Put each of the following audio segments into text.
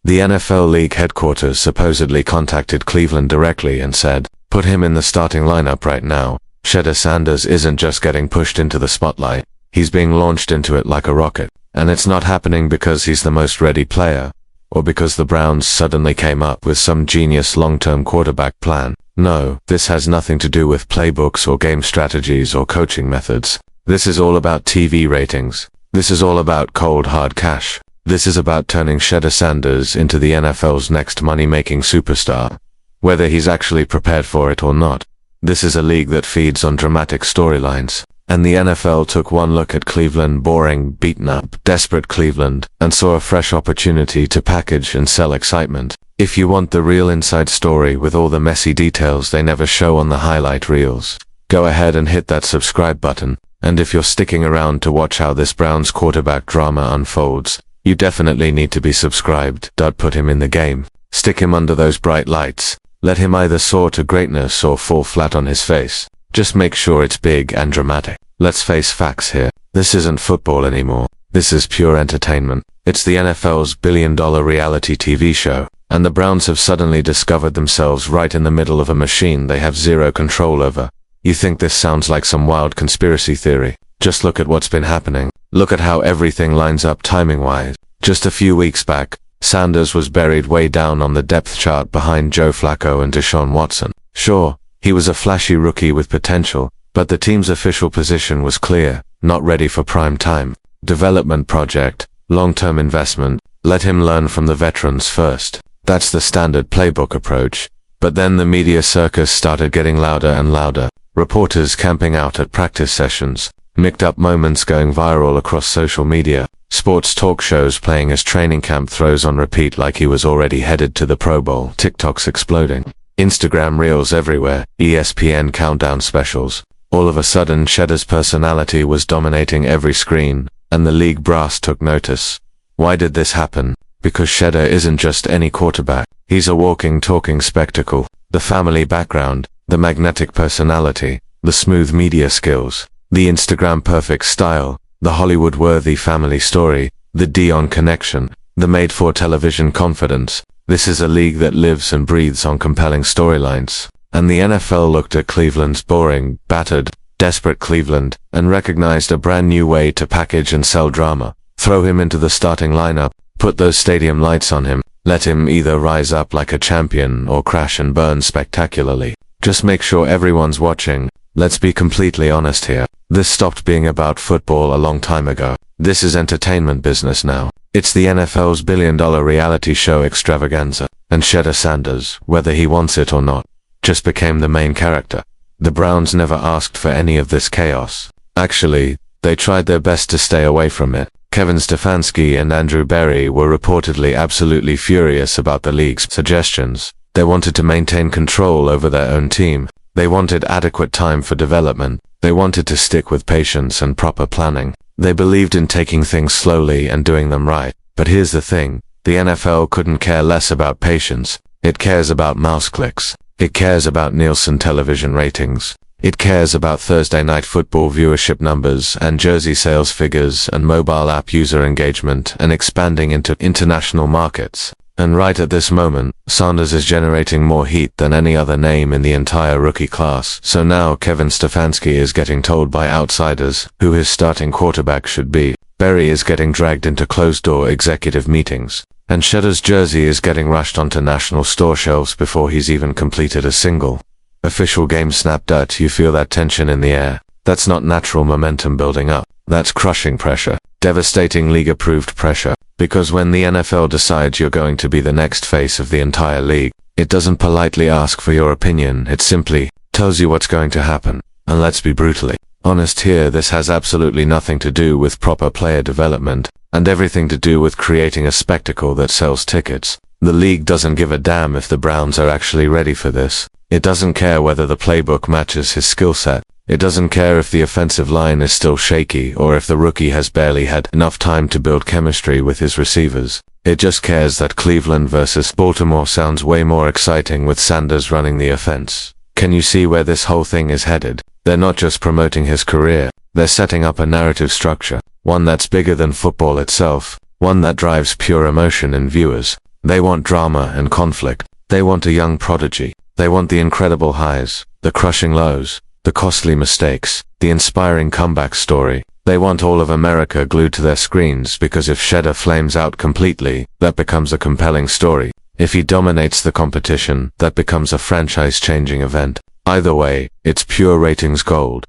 The NFL league headquarters supposedly contacted Cleveland directly and said, "Put him in the starting lineup right now." Shedeur Sanders isn't just getting pushed into the spotlight, he's being launched into it like a rocket. And it's not happening because he's the most ready player, or because the Browns suddenly came up with some genius long-term quarterback plan. No, this has nothing to do with playbooks or game strategies or coaching methods. This is all about TV ratings. This is all about cold hard cash. This is about turning Shedeur Sanders into the NFL's next money-making superstar, whether he's actually prepared for it or not. This is a league that feeds on dramatic storylines. And the NFL took one look at Cleveland, boring, beaten up, desperate Cleveland, and saw a fresh opportunity to package and sell excitement. If you want the real inside story with all the messy details they never show on the highlight reels, go ahead and hit that subscribe button. And if you're sticking around to watch how this Browns quarterback drama unfolds, you definitely need to be subscribed. Put him in the game. Stick him under those bright lights. Let him either soar to greatness or fall flat on his face. Just make sure it's big and dramatic. Let's face facts here. This isn't football anymore. This is pure entertainment. It's the NFL's billion-dollar reality TV show, and the Browns have suddenly discovered themselves right in the middle of a machine they have zero control over. You think this sounds like some wild conspiracy theory? Just look at what's been happening. Look at how everything lines up timing-wise. Just a few weeks back, Sanders was buried way down on the depth chart behind Joe Flacco and Deshaun Watson. Sure, he was a flashy rookie with potential, but the team's official position was clear: not ready for prime time. Development project, long-term investment, let him learn from the veterans first. That's the standard playbook approach. But then the media circus started getting louder and louder. Reporters camping out at practice sessions, mixed-up moments going viral across social media, sports talk shows playing his training camp throws on repeat like he was already headed to the Pro Bowl, TikToks exploding, Instagram reels everywhere, ESPN countdown specials. All of a sudden, Shedeur's personality was dominating every screen, and the league brass took notice. Why did this happen? Because Shedeur isn't just any quarterback. He's a walking, talking spectacle. The family background, the magnetic personality, the smooth media skills, the Instagram-perfect style, the Hollywood-worthy family story, the Dion connection, the made-for-television confidence. This is a league that lives and breathes on compelling storylines. And the NFL looked at Cleveland's boring, battered, desperate Cleveland, and recognized a brand new way to package and sell drama. Throw him into the starting lineup, put those stadium lights on him, let him either rise up like a champion or crash and burn spectacularly. Just make sure everyone's watching. Let's be completely honest here. This stopped being about football a long time ago. This is entertainment business now. It's the NFL's billion-dollar reality show extravaganza. And Shedeur Sanders, whether he wants it or not, just became the main character. The Browns never asked for any of this chaos. Actually, they tried their best to stay away from it. Kevin Stefanski and Andrew Berry were reportedly absolutely furious about the league's suggestions. They wanted to maintain control over their own team. They wanted adequate time for development. They wanted to stick with patience and proper planning. They believed in taking things slowly and doing them right. But here's the thing. The NFL couldn't care less about patience. It cares about mouse clicks. It cares about Nielsen television ratings. It cares about Thursday Night Football viewership numbers and jersey sales figures and mobile app user engagement and expanding into international markets. And right at this moment, Sanders is generating more heat than any other name in the entire rookie class. So now Kevin Stefanski is getting told by outsiders who his starting quarterback should be. Berry is getting dragged into closed-door executive meetings. And Shedeur's jersey is getting rushed onto national store shelves before he's even completed a single official game snap. You feel that tension in the air. That's not natural momentum building up. That's crushing pressure. Devastating league-approved pressure. Because when the NFL decides you're going to be the next face of the entire league, it doesn't politely ask for your opinion, it simply tells you what's going to happen. And let's be brutally honest here, this has absolutely nothing to do with proper player development, and everything to do with creating a spectacle that sells tickets. The league doesn't give a damn if the Browns are actually ready for this. It doesn't care whether the playbook matches his skill set. It doesn't care if the offensive line is still shaky or if the rookie has barely had enough time to build chemistry with his receivers. It just cares that Cleveland versus Baltimore sounds way more exciting with Sanders running the offense. Can you see where this whole thing is headed? They're not just promoting his career. They're setting up a narrative structure, one that's bigger than football itself, one that drives pure emotion in viewers. They want drama and conflict. They want a young prodigy. They want the incredible highs, the crushing lows, the costly mistakes, the inspiring comeback story. They want all of America glued to their screens, because if Shedeur flames out completely, that becomes a compelling story. If he dominates the competition, that becomes a franchise-changing event. Either way, it's pure ratings gold.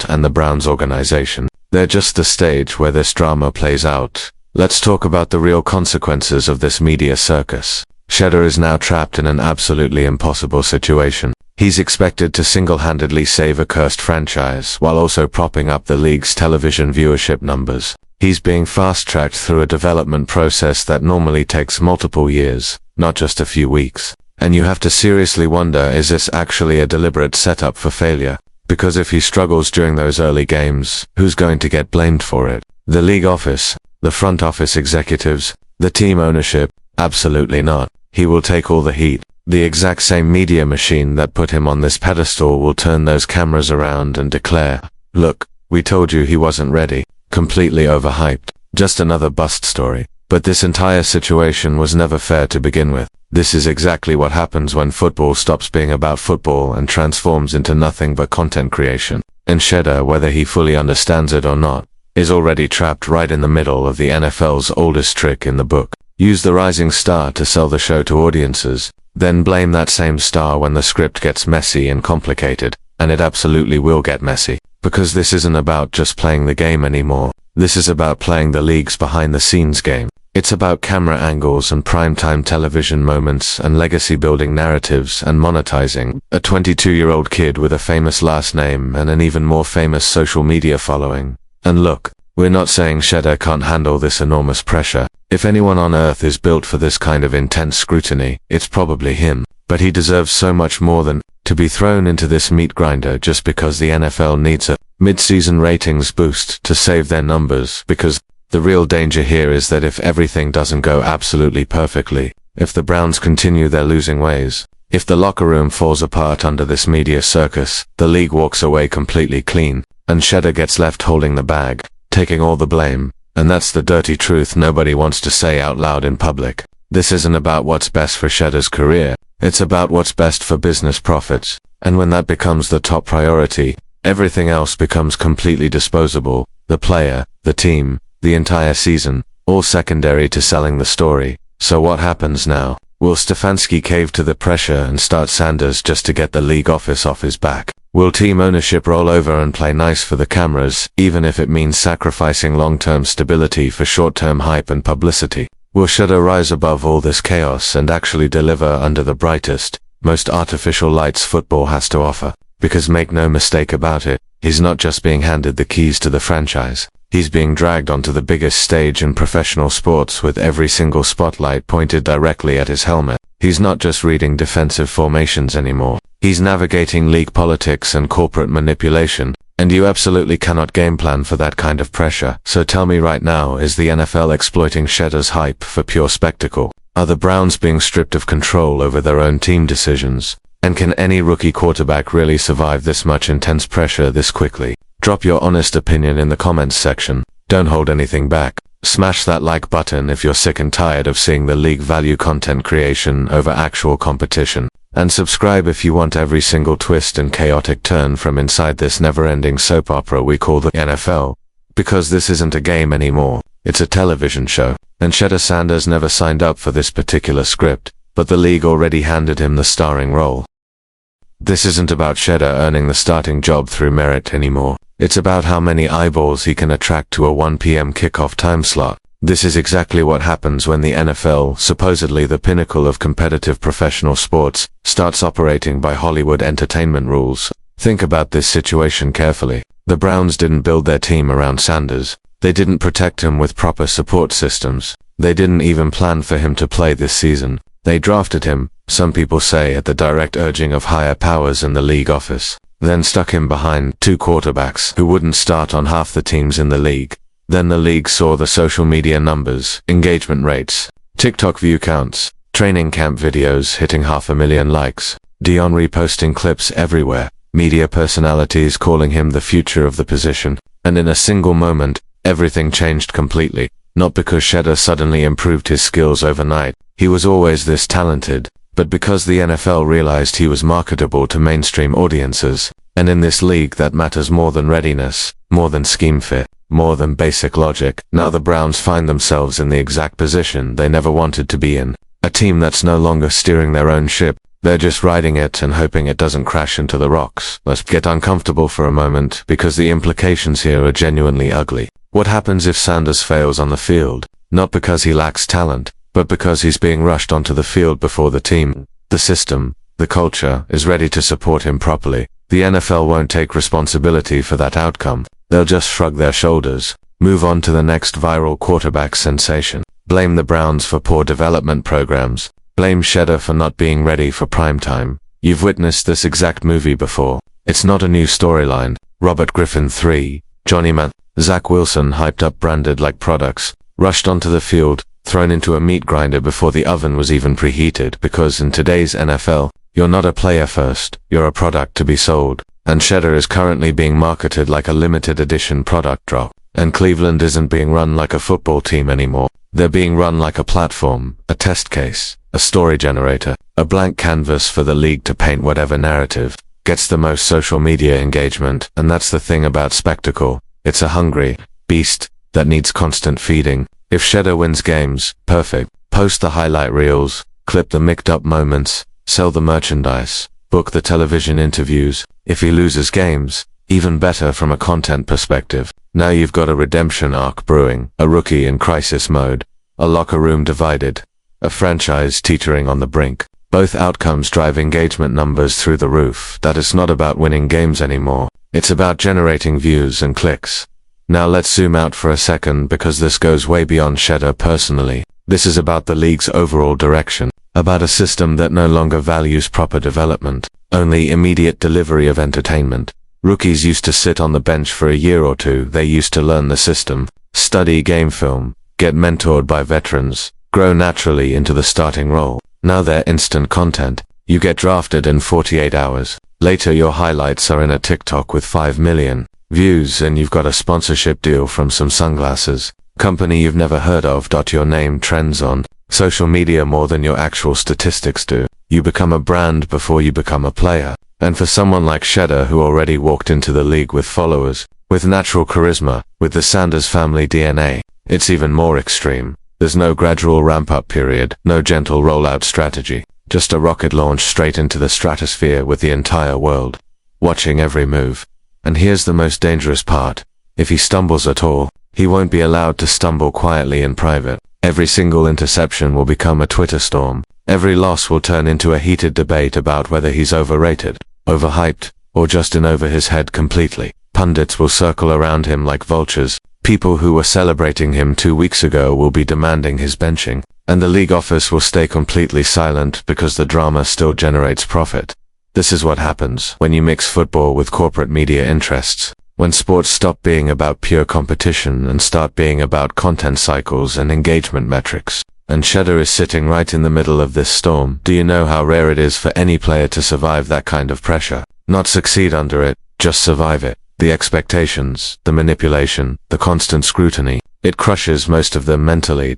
And the Browns organization, they're just the stage where this drama plays out. Let's talk about the real consequences of this media circus. Shedeur is now trapped in an absolutely impossible situation. He's expected to single-handedly save a cursed franchise while also propping up the league's television viewership numbers. He's being fast-tracked through a development process that normally takes multiple years, not just a few weeks. And you have to seriously wonder, is this actually a deliberate setup for failure? Because if he struggles during those early games, who's going to get blamed for it? The league office, the front office executives, the team ownership? Absolutely not. He will take all the heat. The exact same media machine that put him on this pedestal will turn those cameras around and declare, "Look, we told you he wasn't ready." Completely overhyped. Just another bust story. But this entire situation was never fair to begin with. This is exactly what happens when football stops being about football and transforms into nothing but content creation. And Shedeur, whether he fully understands it or not, is already trapped right in the middle of the NFL's oldest trick in the book. Use the rising star to sell the show to audiences, then blame that same star when the script gets messy and complicated, and it absolutely will get messy. Because this isn't about just playing the game anymore. This is about playing the league's behind-the-scenes game. It's about camera angles and primetime television moments and legacy-building narratives and monetizing a 22-year-old kid with a famous last name and an even more famous social media following. And look, we're not saying Shedeur can't handle this enormous pressure. If anyone on earth is built for this kind of intense scrutiny, it's probably him. But he deserves so much more than to be thrown into this meat grinder just because the NFL needs a mid-season ratings boost to save their numbers. Because the real danger here is that if everything doesn't go absolutely perfectly, if the Browns continue their losing ways, if the locker room falls apart under this media circus, the league walks away completely clean, and Shedeur gets left holding the bag, taking all the blame. And that's the dirty truth nobody wants to say out loud in public. This isn't about what's best for Shedeur's career. It's about what's best for business profits. And when that becomes the top priority, everything else becomes completely disposable. The player, the team, the entire season, all secondary to selling the story. So what happens now? Will Stefanski cave to the pressure and start Sanders just to get the league office off his back? Will team ownership roll over and play nice for the cameras, even if it means sacrificing long-term stability for short-term hype and publicity? Will Shedeur rise above all this chaos and actually deliver under the brightest, most artificial lights football has to offer? Because make no mistake about it, he's not just being handed the keys to the franchise. He's being dragged onto the biggest stage in professional sports with every single spotlight pointed directly at his helmet. He's not just reading defensive formations anymore. He's navigating league politics and corporate manipulation, and you absolutely cannot game plan for that kind of pressure. So tell me right now, is the NFL exploiting Shedeur's hype for pure spectacle? Are the Browns being stripped of control over their own team decisions? And can any rookie quarterback really survive this much intense pressure this quickly? Drop your honest opinion in the comments section. Don't hold anything back. Smash that like button if you're sick and tired of seeing the league value content creation over actual competition. And subscribe if you want every single twist and chaotic turn from inside this never-ending soap opera we call the NFL. Because this isn't a game anymore. It's a television show. And Shedeur Sanders never signed up for this particular script, but the league already handed him the starring role. This isn't about Shedeur earning the starting job through merit anymore. It's about how many eyeballs he can attract to a 1 p.m. kickoff time slot. This is exactly what happens when the NFL, supposedly the pinnacle of competitive professional sports, starts operating by Hollywood entertainment rules. Think about this situation carefully. The Browns didn't build their team around Sanders. They didn't protect him with proper support systems. They didn't even plan for him to play this season. They drafted him, some people say at the direct urging of higher powers in the league office. Then stuck him behind two quarterbacks who wouldn't start on half the teams in the league. Then the league saw the social media numbers, engagement rates, TikTok view counts, training camp videos hitting 500,000 likes, Dion reposting clips everywhere, media personalities calling him the future of the position, and in a single moment, everything changed completely. Not because Shedeur suddenly improved his skills overnight. He was always this talented, but because the NFL realized he was marketable to mainstream audiences. And in this league that matters more than readiness, more than scheme fit, more than basic logic. Now the Browns find themselves in the exact position they never wanted to be in. A team that's no longer steering their own ship. They're just riding it and hoping it doesn't crash into the rocks. Let's get uncomfortable for a moment, because the implications here are genuinely ugly. What happens if Sanders fails on the field? Not because he lacks talent, but because he's being rushed onto the field before the team, the system, the culture, is ready to support him properly. The NFL won't take responsibility for that outcome. They'll just shrug their shoulders, move on to the next viral quarterback sensation, blame the Browns for poor development programs, blame Shedeur for not being ready for prime time. You've witnessed this exact movie before. It's not a new storyline. Robert Griffin III, Johnny Manziel, Zach Wilson hyped up, branded like products, rushed onto the field, thrown into a meat grinder before the oven was even preheated, because in today's NFL, you're not a player first, you're a product to be sold. And Shedeur is currently being marketed like a limited edition product drop. And Cleveland isn't being run like a football team anymore. They're being run like a platform, a test case, a story generator, a blank canvas for the league to paint whatever narrative gets the most social media engagement. And that's the thing about spectacle. It's a hungry beast that needs constant feeding. If Shedeur wins games, perfect. Post the highlight reels, clip the mic'd up moments, sell the merchandise, book the television interviews. If he loses games, even better from a content perspective. Now you've got a redemption arc brewing, a rookie in crisis mode, a locker room divided, a franchise teetering on the brink. Both outcomes drive engagement numbers through the roof. That it's not about winning games anymore. It's about generating views and clicks. Now let's zoom out for a second, because this goes way beyond Shedeur personally. This is about the league's overall direction, about a system that no longer values proper development, only immediate delivery of entertainment. Rookies used to sit on the bench for a year or two. They used to learn the system, study game film, get mentored by veterans, grow naturally into the starting role. Now they're instant content. You get drafted in 48 hours. Later your highlights are in a TikTok with 5 million views, and you've got a sponsorship deal from some sunglasses company you've never heard of. Your name trends on social media more than your actual statistics do. You become a brand before you become a player. And for someone like Shedeur, who already walked into the league with followers, with natural charisma, with the Sanders family DNA, it's even more extreme. There's no gradual ramp-up period, no gentle rollout strategy, just a rocket launch straight into the stratosphere with the entire world watching every move. And here's the most dangerous part. If he stumbles at all, he won't be allowed to stumble quietly in private. Every single interception will become a Twitter storm. Every loss will turn into a heated debate about whether he's overrated, overhyped, or just in over his head completely. Pundits will circle around him like vultures. People who were celebrating him 2 weeks ago will be demanding his benching. And the league office will stay completely silent, because the drama still generates profit. This is what happens when you mix football with corporate media interests. When sports stop being about pure competition and start being about content cycles and engagement metrics. And Shedeur is sitting right in the middle of this storm. Do you know how rare it is for any player to survive that kind of pressure? Not succeed under it, just survive it. The expectations, the manipulation, the constant scrutiny. It crushes most of them mentally.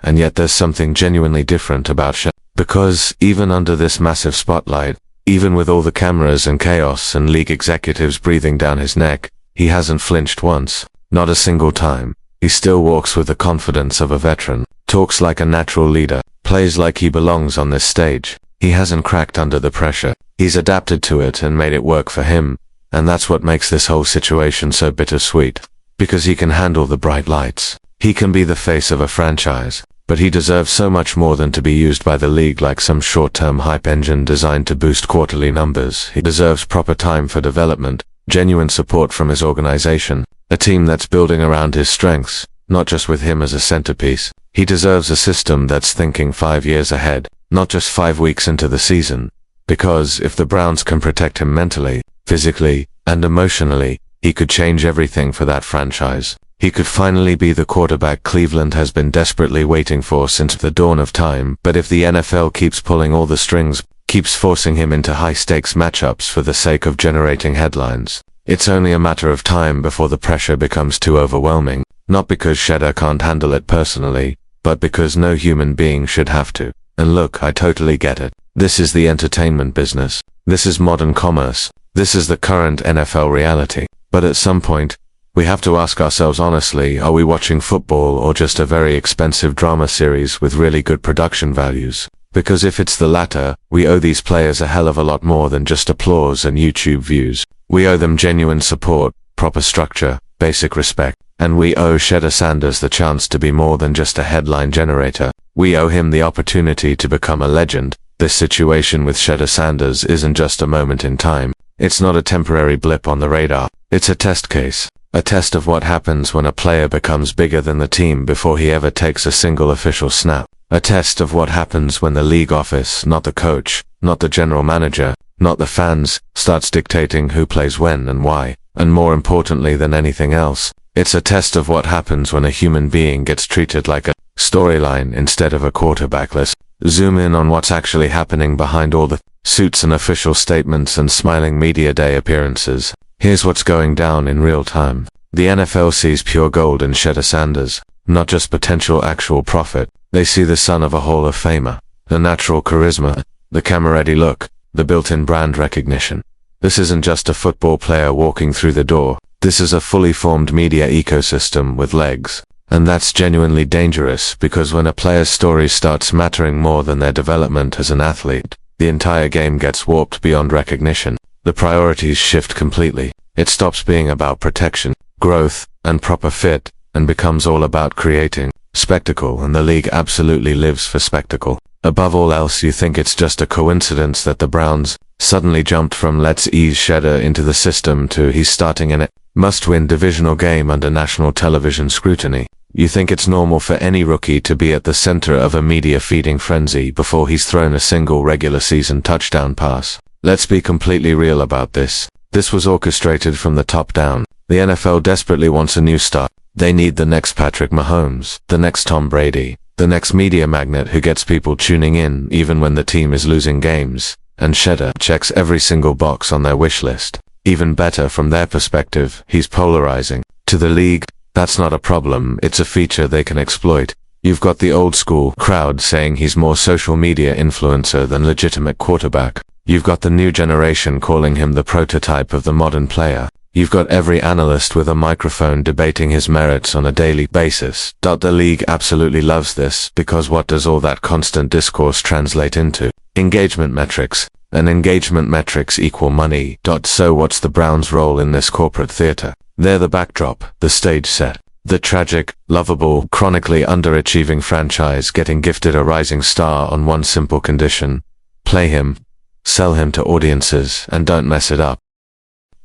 And yet there's something genuinely different about Shedeur. Because even under this massive spotlight, even with all the cameras and chaos and league executives breathing down his neck, he hasn't flinched once. Not a single time. He still walks with the confidence of a veteran, talks like a natural leader, plays like he belongs on this stage. He hasn't cracked under the pressure. He's adapted to it and made it work for him. And that's what makes this whole situation so bittersweet. Because he can handle the bright lights. He can be the face of a franchise. But he deserves so much more than to be used by the league like some short-term hype engine designed to boost quarterly numbers. He deserves proper time for development, genuine support from his organization, a team that's building around his strengths, not just with him as a centerpiece. He deserves a system that's thinking 5 years ahead, not just 5 weeks into the season. Because if the Browns can protect him mentally, physically, and emotionally, he could change everything for that franchise. He could finally be the quarterback Cleveland has been desperately waiting for since the dawn of time. But if the NFL keeps pulling all the strings, keeps forcing him into high-stakes matchups for the sake of generating headlines, it's only a matter of time before the pressure becomes too overwhelming. Not because Shedeur can't handle it personally, but because no human being should have to. And look, I totally get it. This is the entertainment business. This is modern commerce. This is the current NFL reality. But at some point, we have to ask ourselves honestly, are we watching football or just a very expensive drama series with really good production values? Because if it's the latter, we owe these players a hell of a lot more than just applause and YouTube views. We owe them genuine support, proper structure, basic respect. And we owe Shedeur Sanders the chance to be more than just a headline generator. We owe him the opportunity to become a legend. This situation with Shedeur Sanders isn't just a moment in time. It's not a temporary blip on the radar. It's a test case. A test of what happens when a player becomes bigger than the team before he ever takes a single official snap. A test of what happens when the league office, not the coach, not the general manager, not the fans, starts dictating who plays when and why. And more importantly than anything else, it's a test of what happens when a human being gets treated like a storyline instead of a quarterback. Let's zoom in on what's actually happening behind all the suits and official statements and smiling media day appearances. Here's what's going down in real time. The NFL sees pure gold in Shedeur Sanders, not just potential actual profit. They see the son of a Hall of Famer, the natural charisma, the camera-ready look, the built-in brand recognition. This isn't just a football player walking through the door. This is a fully formed media ecosystem with legs. And that's genuinely dangerous because when a player's story starts mattering more than their development as an athlete, the entire game gets warped beyond recognition. The priorities shift completely. It stops being about protection, growth, and proper fit, and becomes all about creating spectacle, and the league absolutely lives for spectacle. Above all else, you think it's just a coincidence that the Browns suddenly jumped from let's ease Shedeur into the system to he's starting in a must-win divisional game under national television scrutiny. You think it's normal for any rookie to be at the center of a media feeding frenzy before he's thrown a single regular season touchdown pass. Let's be completely real about this. This was orchestrated from the top down. The NFL desperately wants a new star. They need the next Patrick Mahomes, the next Tom Brady, the next media magnet who gets people tuning in even when the team is losing games. And Shedeur checks every single box on their wish list. Even better from their perspective, he's polarizing. To the league, that's not a problem, it's a feature they can exploit. You've got the old school crowd saying he's more social media influencer than legitimate quarterback. You've got the new generation calling him the prototype of the modern player. You've got every analyst with a microphone debating his merits on a daily basis. The league absolutely loves this, because what does all that constant discourse translate into? Engagement metrics. And engagement metrics equal money. So what's the Browns' role in this corporate theater? They're the backdrop, the stage set. The tragic, lovable, chronically underachieving franchise getting gifted a rising star on one simple condition. Play him. Sell him to audiences, and don't mess it up.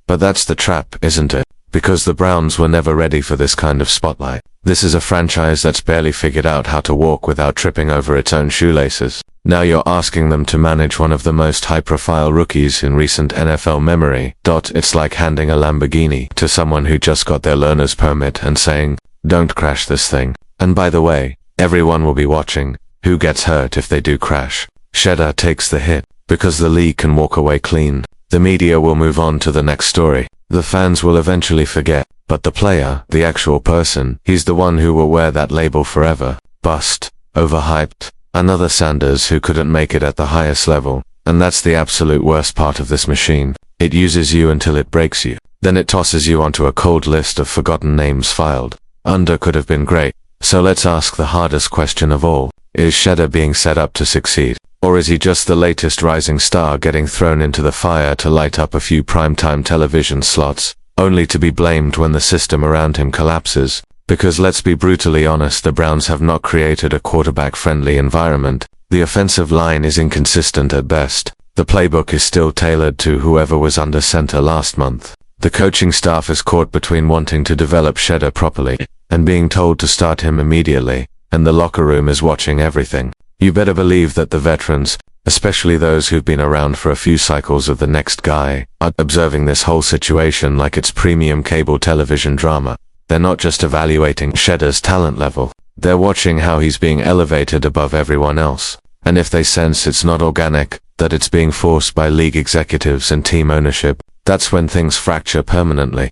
But that's the trap, isn't it? Because the Browns were never ready for this kind of spotlight. This is a franchise that's barely figured out how to walk without tripping over its own shoelaces. Now you're asking them to manage one of the most high-profile rookies in recent NFL memory. It's like handing a Lamborghini to someone who just got their learner's permit and saying, don't crash this thing. And by the way, everyone will be watching. Who gets hurt if they do crash? Shedeur takes the hit, because the league can walk away clean. The media will move on to the next story. The fans will eventually forget. But the player, the actual person, he's the one who will wear that label forever. Bust. Overhyped. Another Sanders who couldn't make it at the highest level. And that's the absolute worst part of this machine. It uses you until it breaks you. Then it tosses you onto a cold list of forgotten names filed. Under could have been great. So let's ask the hardest question of all. Is Shedeur being set up to succeed? Or is he just the latest rising star getting thrown into the fire to light up a few primetime television slots, only to be blamed when the system around him collapses? Because let's be brutally honest, the Browns have not created a quarterback-friendly environment. The offensive line is inconsistent at best. The playbook is still tailored to whoever was under center last month. The coaching staff is caught between wanting to develop Shedeur properly and being told to start him immediately, and the locker room is watching everything. You better believe that the veterans, especially those who've been around for a few cycles of the next guy, are observing this whole situation like it's premium cable television drama. They're not just evaluating Shedeur's talent level, they're watching how he's being elevated above everyone else. And if they sense it's not organic, that it's being forced by league executives and team ownership, that's when things fracture permanently.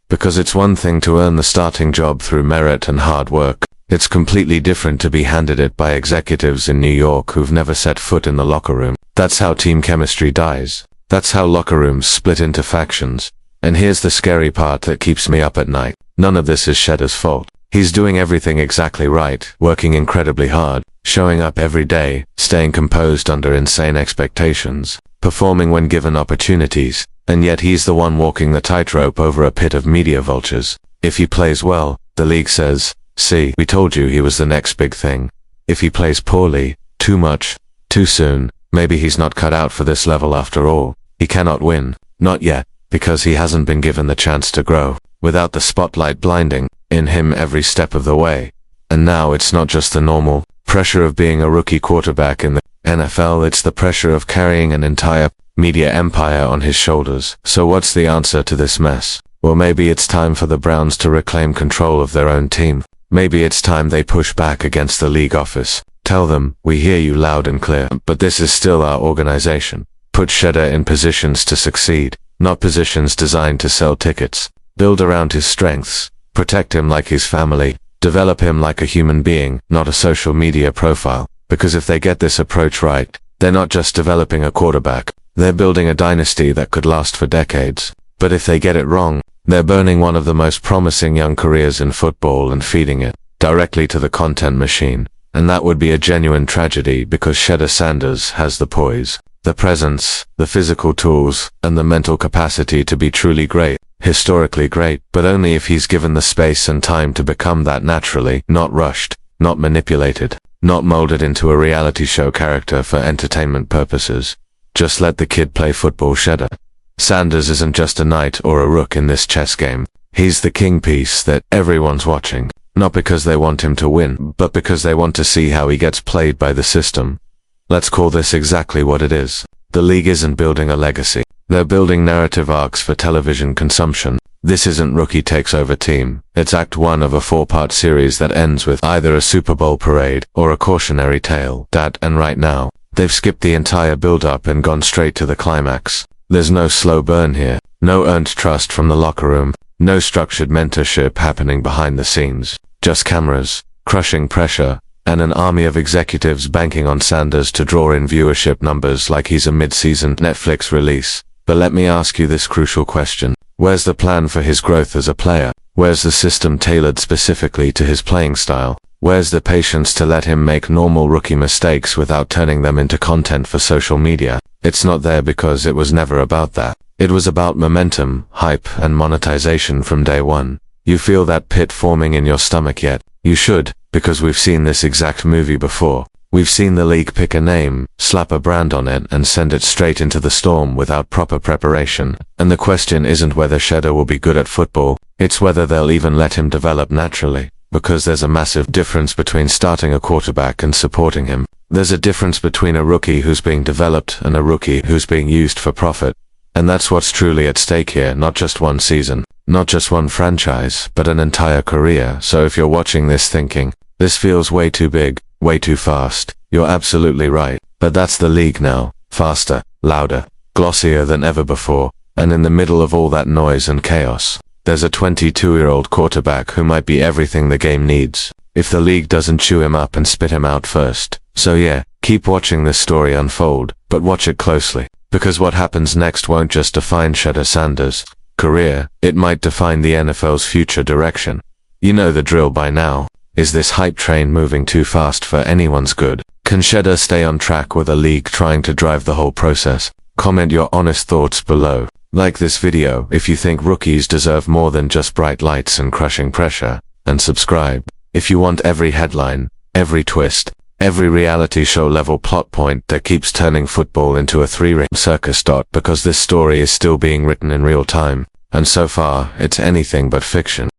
Because it's one thing to earn the starting job through merit and hard work. It's completely different to be handed it by executives in New York who've never set foot in the locker room. That's how team chemistry dies. That's how locker rooms split into factions. And here's the scary part that keeps me up at night. None of this is Shedeur's fault. He's doing everything exactly right, working incredibly hard, showing up every day, staying composed under insane expectations, performing when given opportunities, and yet he's the one walking the tightrope over a pit of media vultures. If he plays well, the league says, "See, we told you he was the next big thing." If he plays poorly, too much, too soon, maybe he's not cut out for this level after all. He cannot win, not yet, because he hasn't been given the chance to grow, without the spotlight blinding in him every step of the way. And now it's not just the normal pressure of being a rookie quarterback in the NFL, it's the pressure of carrying an entire media empire on his shoulders. So what's the answer to this mess? Well, maybe it's time for the Browns to reclaim control of their own team. Maybe it's time they push back against the league office. Tell them, "We hear you loud and clear, but this is still our organization." Put Shedeur in positions to succeed, not positions designed to sell tickets. Build around his strengths. Protect him like his family. Develop him like a human being, not a social media profile. Because if they get this approach right, they're not just developing a quarterback, they're building a dynasty that could last for decades. But if they get it wrong, they're burning one of the most promising young careers in football and feeding it directly to the content machine. And that would be a genuine tragedy because Shedeur Sanders has the poise, the presence, the physical tools, and the mental capacity to be truly great, historically great, but only if he's given the space and time to become that naturally, not rushed, not manipulated, not molded into a reality show character for entertainment purposes. Just let the kid play football. Shedeur Sanders isn't just a knight or a rook in this chess game. He's the king piece that everyone's watching, not because they want him to win, but because they want to see how he gets played by the system. Let's call this exactly what it is. The league isn't building a legacy. They're building narrative arcs for television consumption. This isn't Rookie Takes Over Team. It's Act 1 of a 4-part series that ends with either a Super Bowl parade or a cautionary tale. And right now, they've skipped the entire build-up and gone straight to the climax. There's no slow burn here, no earned trust from the locker room, no structured mentorship happening behind the scenes. Just cameras, crushing pressure, and an army of executives banking on Sanders to draw in viewership numbers like he's a mid-season Netflix release. But let me ask you this crucial question. Where's the plan for his growth as a player? Where's the system tailored specifically to his playing style? Where's the patience to let him make normal rookie mistakes without turning them into content for social media? It's not there because it was never about that. It was about momentum, hype, and monetization from day one. You feel that pit forming in your stomach yet? You should, because we've seen this exact movie before. We've seen the league pick a name, slap a brand on it, and send it straight into the storm without proper preparation. And the question isn't whether Shedeur will be good at football, it's whether they'll even let him develop naturally. Because there's a massive difference between starting a quarterback and supporting him. There's a difference between a rookie who's being developed and a rookie who's being used for profit. And that's what's truly at stake here, not just one season, not just one franchise, but an entire career. So if you're watching this thinking, this feels way too big, way too fast, you're absolutely right. But that's the league now, faster, louder, glossier than ever before. And in the middle of all that noise and chaos, there's a 22-year-old quarterback who might be everything the game needs, if the league doesn't chew him up and spit him out first. So yeah, keep watching this story unfold, but watch it closely. Because what happens next won't just define Shedeur Sanders' career, it might define the NFL's future direction. You know the drill by now. Is this hype train moving too fast for anyone's good? Can Shedeur stay on track with a league trying to drive the whole process? Comment your honest thoughts below. Like this video if you think rookies deserve more than just bright lights and crushing pressure. And subscribe if you want every headline, every twist, every reality show level plot point that keeps turning football into a 3-ring circus. Because this story is still being written in real time, and so far, it's anything but fiction.